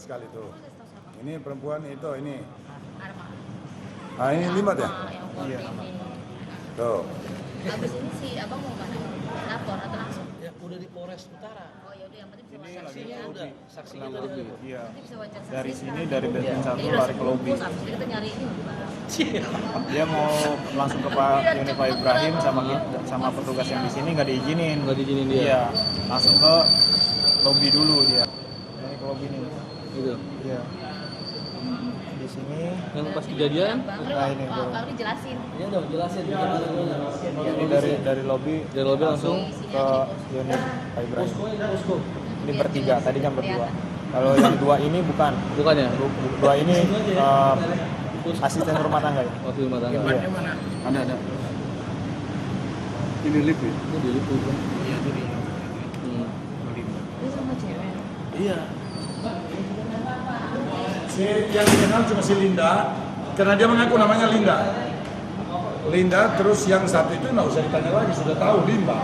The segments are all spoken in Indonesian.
sekali tuh. Ini perempuan itu ini. Ah ini Limbat ya? Iya. Tuh. Habis ini si abang mau mana? Lapor atau langsung? Ya udah di Polres Utara. Oh ya udah yang penting bisa wawancara. Saksinya udah, saksinya Kurang tadi lebih, ada. iya. Nanti bisa wawancara Dari saksi. sini dari basement Jadi 1 udah lari ke lobby. sebungkus, habis itu kita nyari ini gimana? Dia mau langsung ke Pak Yoni Pak Ibrahim sama petugas yang di sini nggak diizinin. Nggak diizinin dia. Iya, langsung ke lobby dulu dia. Ini ke lobby nih. Gitu. Iya. Di sini. Yang pas kejadian, Nah, ini Bang tuh. Ri jelasin. ya udah jelasin gimana. Ini dari lobby. Dari lobby langsung ke Yoni Pak Ibrahim. posko. Ini bertiga, tadi kan berdua. Kalau yang dua ini bukan. Bukannya? Dua ini asisten rumah tangga ya. Waktu rumah tangga. Iya. Ada. Ini lift ya? Itu di Lipu kan? Iya jadi. Ini sama cewek. Iya. Si yang dikenal cuma si Linda, karena dia mengaku namanya Linda. Linda, terus yang satu itu nggak usah ditanya lagi, sudah tahu Linda.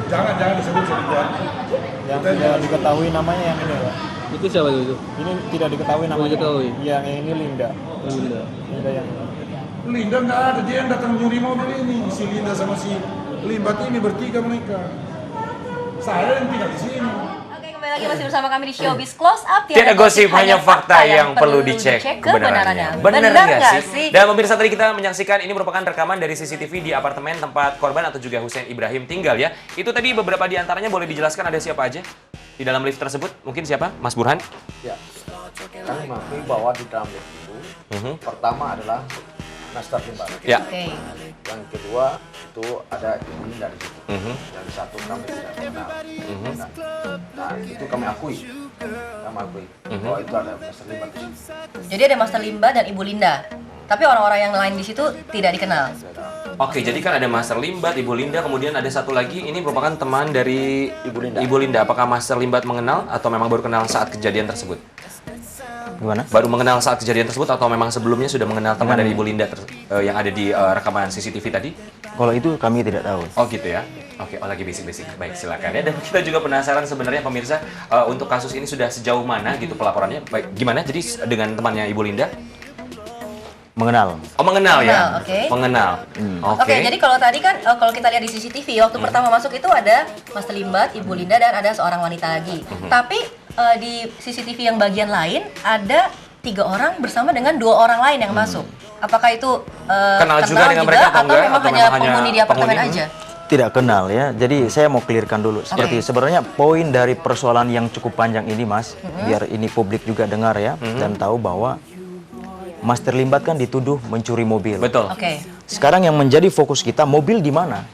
Jangan disebut selingkuhan. Yang tidak diketahui namanya yang ini Pak. Itu siapa itu? Ini tidak diketahui namanya. diketahui. Yang ini Linda. Linda. Linda yang Linda nggak ada, dia yang datang nyuri mobil ini. Si Linda sama si Limbat ini bertiga mereka. Saya yang tinggal di sini. Oke, kembali lagi masih bersama kami di Showbiz Close Up. Tidak gosip, hanya fakta yang perlu dicek kebenarannya. Benar nggak sih? Dan pemirsa, tadi kita menyaksikan ini merupakan rekaman dari CCTV di apartemen tempat korban atau juga Hussein Ibrahim tinggal ya. Itu tadi beberapa di antaranya, boleh dijelaskan ada siapa aja di dalam lift tersebut? Mungkin siapa? Mas Burhan? Ya, kami mengakui bahwa di dalam lift itu pertama adalah Master Limbat. Ya. Oke. Yang kedua itu ada Ibu dari situ. Yang satu kami tidak kenal. Nah, itu kami akui. Bahwa itu ada Master Limbat di situ. Jadi ada Master Limba dan Ibu Linda. Tapi orang-orang yang lain di situ tidak dikenal. Oke, jadi kan ada Master Limbat, Ibu Linda, kemudian ada satu lagi, ini merupakan teman dari Ibu Linda. Apakah Master Limbat mengenal atau memang baru kenal saat kejadian tersebut? gimana? Baru mengenal saat kejadian tersebut atau memang sebelumnya sudah mengenal teman dari Ibu Linda yang ada di rekaman CCTV tadi? Kalau itu kami tidak tahu. Oh gitu ya. Oke, oh lagi basic-basic. Baik, silakan ya. Dan kita juga penasaran sebenarnya pemirsa untuk kasus ini sudah sejauh mana gitu pelaporannya. Baik, gimana? Jadi dengan temannya Ibu Linda? Mengenal. Oh, mengenal ya. Oke. Mengenal. Oke, jadi kalau tadi kan kalau kita lihat di CCTV waktu pertama masuk itu ada Mas Limbat, Ibu Linda dan ada seorang wanita lagi. Tapi di CCTV yang bagian lain ada 3 orang bersama dengan 2 orang lain yang masuk. Apakah itu Kenal juga dengan mereka atau enggak? memang Atau hanya memang hanya penghuni di apartemen penghuni? aja? Tidak kenal ya. Jadi saya mau clearkan dulu. Seperti sebenarnya poin dari persoalan yang cukup panjang ini, Mas, biar ini publik juga dengar ya dan tahu bahwa Master Limbat kan dituduh mencuri mobil. Betul. Oke. Sekarang yang menjadi fokus kita mobil di mana?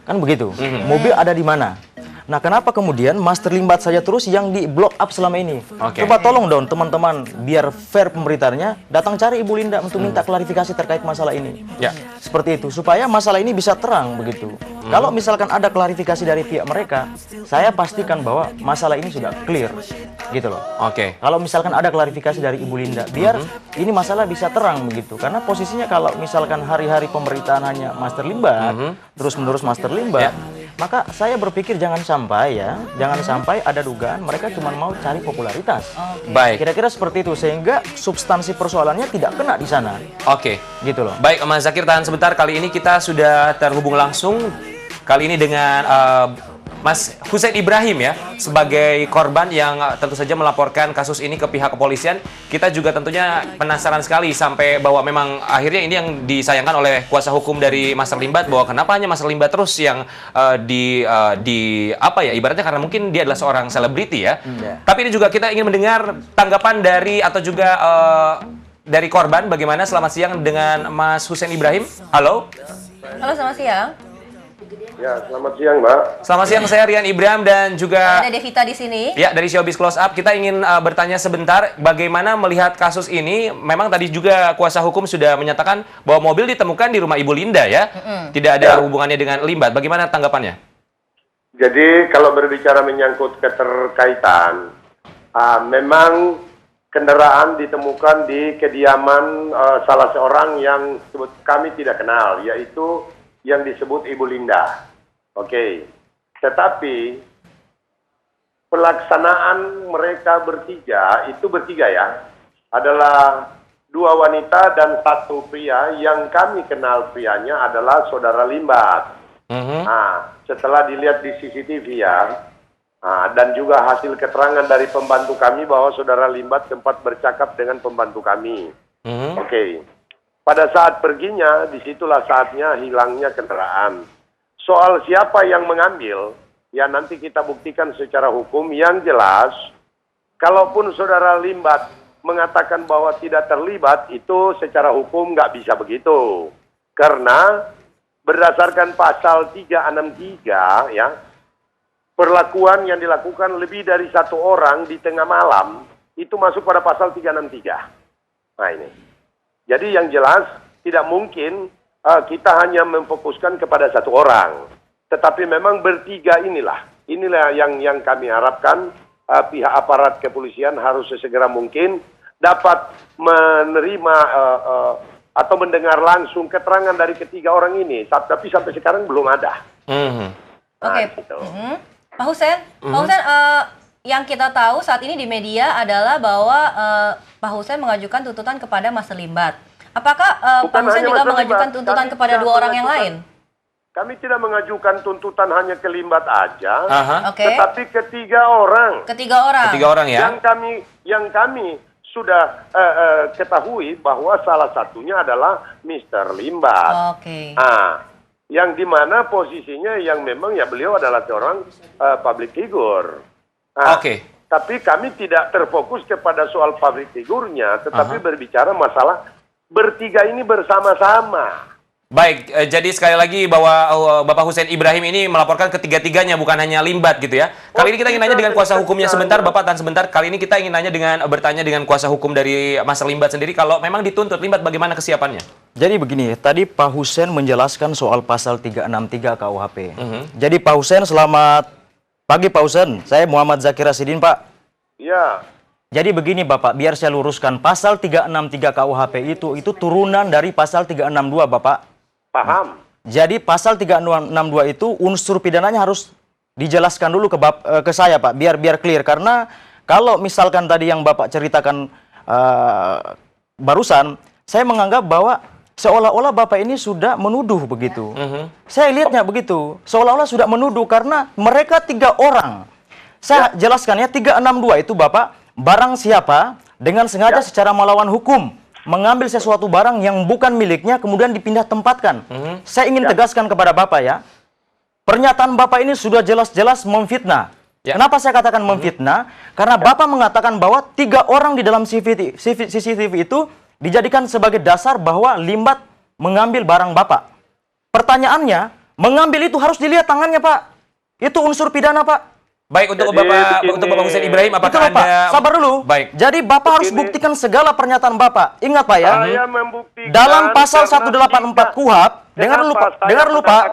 Kan begitu. Mobil ada di mana? Nah, kenapa kemudian Master Limbat saja terus yang di block up selama ini? Oke. Coba tolong dong teman-teman, biar fair pemberitaannya, datang cari Ibu Linda untuk minta klarifikasi terkait masalah ini. Ya. Seperti itu, supaya masalah ini bisa terang begitu. Kalau misalkan ada klarifikasi dari pihak mereka, saya pastikan bahwa masalah ini sudah clear, gitu loh. Oke. Kalau misalkan ada klarifikasi dari Ibu Linda, biar ini masalah bisa terang begitu. Karena posisinya kalau misalkan hari-hari pemberitaan hanya Master Limbat, terus-menerus Master Limbat, maka saya berpikir jangan sampai ada dugaan mereka cuma mau cari popularitas. Baik. Kira-kira seperti itu, sehingga substansi persoalannya tidak kena di sana. Oke. Gitu loh. Baik, Mas Zakir, tahan sebentar. Kali ini kita sudah terhubung langsung. Kali ini dengan Mas Hussein Ibrahim ya, sebagai korban yang tentu saja melaporkan kasus ini ke pihak kepolisian. Kita juga tentunya penasaran sekali sampai bahwa memang akhirnya ini yang disayangkan oleh kuasa hukum dari Master Limbat, bahwa kenapa hanya Master Limbat terus yang ibaratnya karena mungkin dia adalah seorang selebriti ya. Tapi ini juga kita ingin mendengar tanggapan dari atau juga dari korban. Bagaimana? Selamat siang dengan Mas Hussein Ibrahim. Halo. Halo, selamat siang. Ya, selamat siang, Mbak. Selamat siang, saya Rian Ibrahim dan juga Ada Devita di sini. ya dari Showbiz Close Up. Kita ingin bertanya sebentar bagaimana melihat kasus ini. Memang tadi juga kuasa hukum sudah menyatakan bahwa mobil ditemukan di rumah Ibu Linda ya. Tidak ada hubungannya dengan Limbat. Bagaimana tanggapannya? Jadi kalau berbicara menyangkut keterkaitan, memang kendaraan ditemukan di kediaman salah seorang yang kami tidak kenal, yaitu yang disebut Ibu Linda. Oke. Tetapi pelaksanaan mereka bertiga ya, adalah 2 wanita dan 1 pria yang kami kenal prianya adalah saudara Limbat. Nah, setelah dilihat di CCTV ya, dan juga hasil keterangan dari pembantu kami bahwa saudara Limbat sempat bercakap dengan pembantu kami. Oke. Pada saat perginya, disitulah saatnya hilangnya kendaraan. Soal siapa yang mengambil, ya nanti kita buktikan secara hukum. Yang jelas, kalaupun saudara Limbat mengatakan bahwa tidak terlibat, itu secara hukum nggak bisa begitu. Karena berdasarkan pasal 363, ya, perlakuan yang dilakukan lebih dari 1 orang di tengah malam, itu masuk pada pasal 363. Nah ini. Jadi yang jelas, tidak mungkin kita hanya memfokuskan kepada 1 orang. Tetapi memang bertiga inilah yang kami harapkan pihak aparat kepolisian harus sesegera mungkin dapat menerima atau mendengar langsung keterangan dari ketiga orang ini. Tapi sampai sekarang belum ada. Oke. Gitu. Pak Hussein, yang kita tahu saat ini di media adalah bahwa Pak Hussein mengajukan tuntutan kepada Mas Limbat. Apakah Pak Hussein juga mengajukan tuntutan kepada 2 orang yang lain? Kami tidak mengajukan tuntutan hanya ke Limbat aja, tetapi ketiga orang. Ketiga orang ya. Yang kami sudah ketahui bahwa salah satunya adalah Mr. Limbat. Yang dimana posisinya yang memang ya beliau adalah seorang public figure. Tapi kami tidak terfokus kepada soal public figure-nya, tetapi berbicara masalah bertiga ini bersama-sama. Baik, jadi sekali lagi bahwa Bapak Hussein Ibrahim ini melaporkan ketiga-tiganya, bukan hanya Limbat gitu ya. Kali ini kita ingin nanya dengan kuasa hukumnya sebentar, Bapak tahan sebentar. Kali ini kita ingin nanya bertanya dengan kuasa hukum dari Mas Limbat sendiri. Kalau memang dituntut Limbat, bagaimana kesiapannya? Jadi begini, tadi Pak Hussein menjelaskan soal pasal 363 KUHP. Jadi Pak Hussein, selamat pagi Pak Hussein. Saya Muhammad Zakir Rasidin, Pak. Ya. Jadi begini Bapak, biar saya luruskan, pasal 363 KUHP itu turunan dari pasal 362, Bapak. Paham. Jadi pasal 362 itu unsur pidananya harus dijelaskan dulu ke saya, Pak, biar clear. Karena kalau misalkan tadi yang Bapak ceritakan barusan, saya menganggap bahwa seolah-olah Bapak ini sudah menuduh begitu. Saya lihatnya begitu, seolah-olah sudah menuduh karena mereka 3 orang. Saya jelaskan ya, 362 itu Bapak, barang siapa dengan sengaja secara melawan hukum mengambil sesuatu barang yang bukan miliknya kemudian dipindah tempatkan. Saya ingin tegaskan kepada Bapak ya, pernyataan Bapak ini sudah jelas-jelas memfitnah. Kenapa saya katakan memfitnah? Karena Bapak mengatakan bahwa 3 orang di dalam CCTV itu dijadikan sebagai dasar bahwa Limbat mengambil barang Bapak. Pertanyaannya, mengambil itu harus dilihat tangannya, Pak. Itu unsur pidana, Pak. Baik, untuk Bapak Hussein Ibrahim, apakah Anda... Sabar dulu. Baik. Jadi Bapak harus buktikan segala pernyataan Bapak. Ingat Pak ya, Saya membuktikan dalam pasal 184 KUHP, dengar dulu Pak.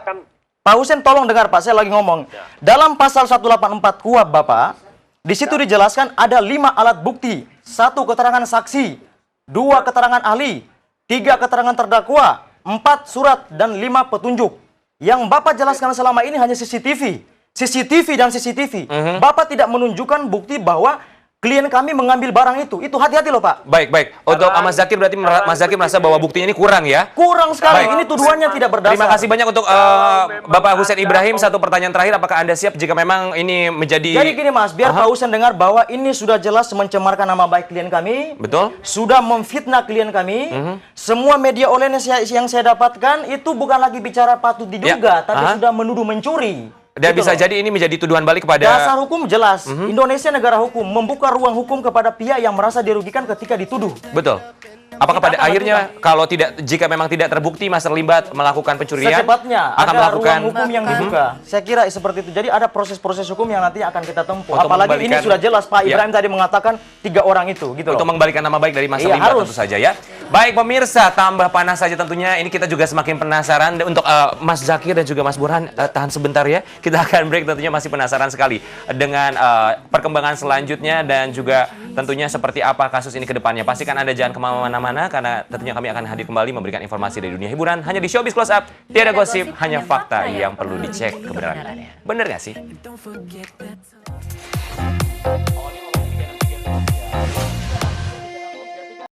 Pak Hussein tolong dengar Pak, saya lagi ngomong. Dalam pasal 184 KUHP Bapak, di situ dijelaskan ada 5 alat bukti. 1 keterangan saksi, 2 keterangan ahli, 3 keterangan terdakwa, 4 surat, dan 5 petunjuk. Yang Bapak jelaskan selama ini hanya CCTV dan CCTV. Bapak tidak menunjukkan bukti bahwa klien kami mengambil barang itu. Itu hati-hati loh Pak. Baik. Untuk Mas Zakir, berarti Mas Zakir merasa bahwa buktinya ini kurang ya? Kurang sekali. Ini tuduhannya tidak berdasar. Terima kasih banyak untuk Bapak Hussein Ibrahim. Satu pertanyaan terakhir, apakah Anda siap jika memang ini menjadi... Jadi gini Mas, biar Pak Hussein dengar bahwa ini sudah jelas mencemarkan nama baik klien kami. Betul. Sudah memfitnah klien kami. Semua media online yang saya dapatkan itu bukan lagi bicara patut diduga, tapi sudah menuduh mencuri. Dan bisa jadi ini menjadi tuduhan balik kepada... Dasar hukum jelas, Indonesia negara hukum, membuka ruang hukum kepada pihak yang merasa dirugikan ketika dituduh. Betul. Apakah pada akhirnya kalau jika memang tidak terbukti Mas Limbat melakukan pencurian, secepatnya akan ada melakukan ruang hukum yang dibuka. Saya kira seperti itu. Jadi ada proses-proses hukum yang nanti akan kita tempuh. Untuk Apalagi ini sudah jelas Pak Ibrahim tadi mengatakan 3 orang itu, gitu. Untuk mengembalikan nama baik dari Mas Limbat tentu saja ya. Baik pemirsa, tambah panas saja tentunya. Ini kita juga semakin penasaran. Untuk Mas Zakir dan juga Mas Burhan, tahan sebentar ya. Kita akan break, tentunya masih penasaran sekali dengan perkembangan selanjutnya dan juga tentunya seperti apa kasus ini ke depannya. Pastikan Anda jangan kemana-mana karena tentunya kami akan hadir kembali memberikan informasi dari dunia hiburan hanya di Showbiz Close Up. Tiada gosip, hanya fakta yang perlu dicek kebenarannya. Bener nggak sih? Oh, ini